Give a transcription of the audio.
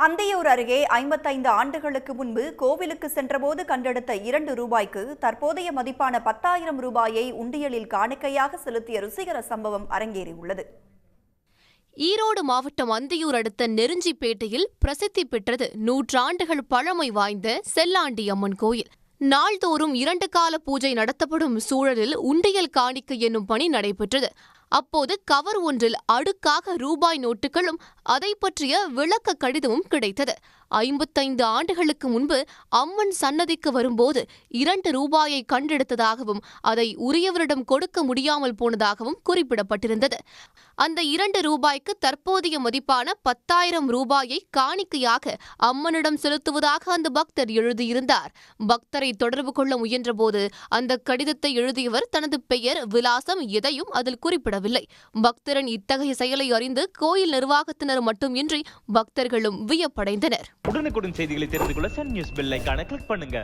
அந்தியூர் அருகே 55 ஆண்டுகளுக்கு முன்பு கோவிலுக்கு சென்றபோது கண்டெடுத்த 2 ரூபாய்க்கு தற்போதைய மதிப்பான 10,000 ரூபாயை உண்டியலில் காணிக்கையாக செலுத்திய ருசிகர சம்பவம் அரங்கேறியுள்ளது. ஈரோடு மாவட்டம் அந்தியூர் அடுத்த நெருஞ்சிப்பேட்டையில் பிரசித்தி பெற்றது நூற்றாண்டுகள் பழமை வாய்ந்த செல்லாண்டி அம்மன் கோயில். நாள்தோறும் 2 கால பூஜை நடத்தப்படும் சூழலில் உண்டியல் காணிக்கை என்னும் பணி நடைபெற்றது. அப்போது கவர் ஒன்றில் அடுக்காக ரூபாய் நோட்டுகளும் அதை பற்றிய விளக்க கடிதமும் கிடைத்தது. 55 ஆண்டுகளுக்கு முன்பு அம்மன் சன்னதிக்கு வரும்போது 2 ரூபாயை கண்டெடுத்ததாகவும் அதை உரியவரிடம் கொடுக்க முடியாமல் போனதாகவும் குறிப்பிடப்பட்டிருந்தது. அந்த 2 ரூபாய்க்கு தற்போதைய மதிப்பான 10,000 ரூபாயை காணிக்கையாக அம்மனிடம் செலுத்துவதாக அந்த பக்தர் எழுதியிருந்தார். பக்தரை தொடர்பு கொள்ள முயன்றபோது அந்த கடிதத்தை எழுதியவர் தனது பெயர், விலாசம் எதையும் அதில் குறிப்பிடவில்லை. பக்தரின் இத்தகைய செயலை அறிந்து கோயில் நிர்வாகத்தினர் மட்டுமின்றி பக்தர்களும் வியப்படைந்தனர். உடனுக்குடன் செய்திகளை தெரிந்து கொள்ள சன் நியூஸ் பெல் ஐகானை கிளிக் பண்ணுங்க.